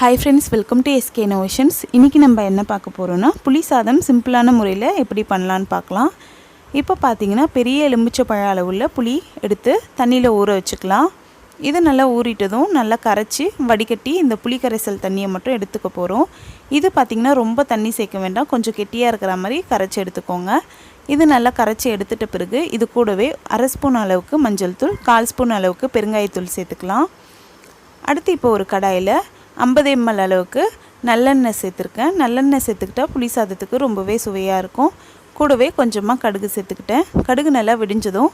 Hi friends, welcome to SK Innovations. இன்னைக்கு நம்ம என்ன பார்க்க போறோம்னா புளி சாதம் சிம்பிளான முறையில் எப்படி பண்ணலாம்னு பார்க்கலாம். இப்போ பாத்தீங்கன்னா பெரிய எலுமிச்சை பழ அளவுள்ள புளி எடுத்து தண்ணில ஊற வச்சுக்கலாம். இது நல்லா ஊறிட்டதும் நல்லா கரைச்சி வடிகட்டி இந்த புளி கரைசல் தண்ணியை மட்டும் எடுத்துக்க போறோம். இது பாத்தீங்கன்னா ரொம்ப தண்ணி சேர்க்க வேண்டாம், கொஞ்சம் கெட்டியா இருக்கிற மாதிரி கரைச்சி எடுத்துக்கோங்க. இது நல்லா கரைச்சி எடுத்துட்ட பிறகு இது கூடவே 1/2 ஸ்பூன் அளவுக்கு மஞ்சள் தூள், 1/4 ஸ்பூன் அளவுக்கு பெருங்காயத்தூள் சேர்த்துக்கலாம். அடுத்து இப்போ ஒரு கடாயில 50 ml அளவுக்கு நல்லெண்ணெய் சேர்த்துருக்கேன். நல்லெண்ணெய் சேர்த்துக்கிட்டா புளி சாதத்துக்கு ரொம்பவே சுவையாக இருக்கும். கூடவே கொஞ்சமாக கடுகு சேர்த்துக்கிட்டேன். கடுகு நல்லா வெடிஞ்சதும்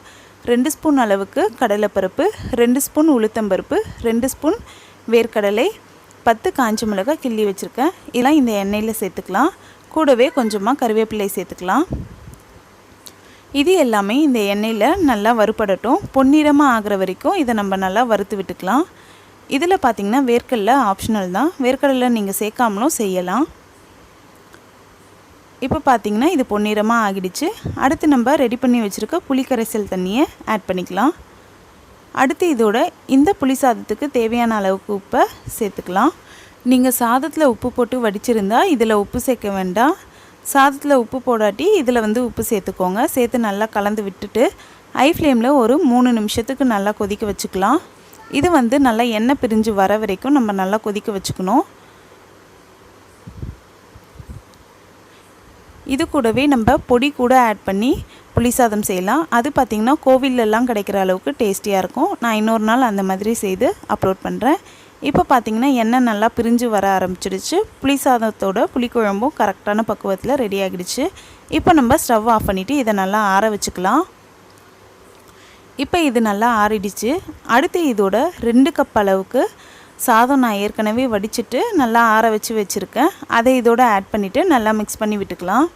2 ஸ்பூன் அளவுக்கு கடலைப்பருப்பு, 2 ஸ்பூன் உளுத்தம்பருப்பு, 2 ஸ்பூன் வேர்க்கடலை, 10 காஞ்ச மிளகாய் கிள்ளி வச்சுருக்கேன். இதெல்லாம் இந்த எண்ணெயில் சேர்த்துக்கலாம். கூடவே கொஞ்சமாக கருவேப்பிலை சேர்த்துக்கலாம். இது எல்லாமே இந்த எண்ணெயில் நல்லா வறுபடட்டும். பொன்னிறமாக ஆகிற வரைக்கும் இதை நம்ம நல்லா வறுத்து விட்டுக்கலாம். இதில் பார்த்தீங்கன்னா வேர்க்கடலை ஆப்ஷனல் தான், வேர்க்கடலை நீங்கள் சேர்க்காமலும் செய்யலாம். இப்போ பார்த்தீங்கன்னா இது பொன்னிறமாக ஆகிடுச்சு. அடுத்து நம்ம ரெடி பண்ணி வச்சுருக்க புளி கரைசல் தண்ணியை ஆட் பண்ணிக்கலாம். அடுத்து இதோட இந்த புளி சாதத்துக்கு தேவையான அளவுக்கு உப்பை சேர்த்துக்கலாம். நீங்கள் சாதத்தில் உப்பு போட்டு வடிச்சிருந்தா இதில் உப்பு சேர்க்க வேண்டாம். சாதத்தில் உப்பு போடாட்டி இதில் உப்பு சேர்த்துக்கோங்க. சேர்த்து நல்லா கலந்து விட்டுட்டு ஹை ஃப்ளேமில் ஒரு 3 நிமிஷத்துக்கு நல்லா கொதிக்க வச்சுக்கலாம். இது நல்லா எண்ணெய் பிரிஞ்சு வர வரைக்கும் நம்ம நல்லா கொதிக்க வச்சுக்கணும். இது கூடவே நம்ம பொடி கூட ஆட் பண்ணி புளி சாதம் செய்யலாம். அது பார்த்திங்கன்னா கோவிலெல்லாம் கிடைக்கிற அளவுக்கு டேஸ்டியாக இருக்கும். நான் இன்னொரு நாள் அந்த மாதிரி செய்து அப்லோட் பண்ணுறேன். இப்போ பார்த்திங்கன்னா எண்ணெய் நல்லா பிரிஞ்சு வர ஆரம்பிச்சிடுச்சு. புளி சாதத்தோட புளிக்குழம்பும் கரெக்டான பக்குவத்தில் ரெடி ஆகிடுச்சு. இப்போ நம்ம ஸ்டவ் ஆஃப் பண்ணிவிட்டு இதை நல்லா ஆற வச்சுக்கலாம். இப்போ இது நல்லா ஆறிடுச்சு. அடுத்து இதோட 2 கப் அளவுக்கு சாதம் நான் ஏற்கனவே வடிச்சிட்டு நல்லா ஆற வச்சு வச்சுருக்கேன். அதை இதோட ஆட் பண்ணிவிட்டு நல்லா மிக்ஸ் பண்ணி விட்டுக்கலாம்.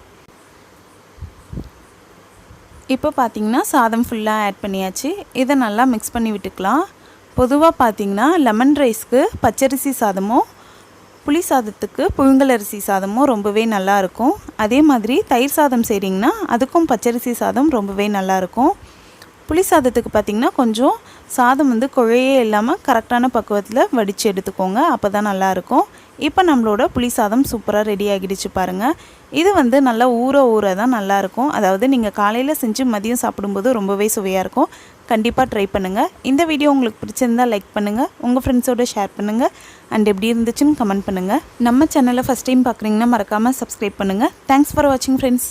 இப்போ பார்த்திங்கன்னா சாதம் ஃபுல்லாக ஆட் பண்ணியாச்சு. இதை நல்லா மிக்ஸ் பண்ணி விட்டுக்கலாம். பொதுவாக பார்த்திங்கன்னா லெமன் ரைஸ்க்கு பச்சரிசி சாதமும் புளி சாதத்துக்கு புழுங்கலரிசி சாதமும் ரொம்பவே நல்லாயிருக்கும். அதே மாதிரி தயிர் சாதம் செய்கிறீங்கன்னா அதுக்கும் பச்சரிசி சாதம் ரொம்பவே நல்லாயிருக்கும். புளி சாதத்துக்கு பார்த்திங்கன்னா கொஞ்சம் சாதம் குழையே இல்லாமல் கரெக்டான பக்குவத்தில் வடித்து எடுத்துக்கோங்க. அப்போ தான் நல்லாயிருக்கும். இப்போ நம்மளோட புளி சாதம் சூப்பராக ரெடி ஆகிடுச்சு பாருங்கள். இது நல்லா ஊற தான் நல்லாயிருக்கும். அதாவது நீங்கள் காலையில் செஞ்சு மதியம் சாப்பிடும்போது ரொம்பவே சுவையாக இருக்கும். கண்டிப்பாக ட்ரை பண்ணுங்கள். இந்த வீடியோ உங்களுக்கு பிடிச்சிருந்தால் லைக் பண்ணுங்கள், உங்கள் ஃப்ரெண்ட்ஸோடு ஷேர் பண்ணுங்கள், அண்ட் எப்படி இருந்துச்சுன்னு கமெண்ட் பண்ணுங்கள். நம்ம சேனலை ஃபஸ்ட் டைம் பார்க்குறீங்கன்னா மறக்காமல் சப்ஸ்கிரைப் பண்ணுங்கள். தேங்க்ஸ் ஃபார் வாட்சிங் ஃப்ரெண்ட்ஸ்.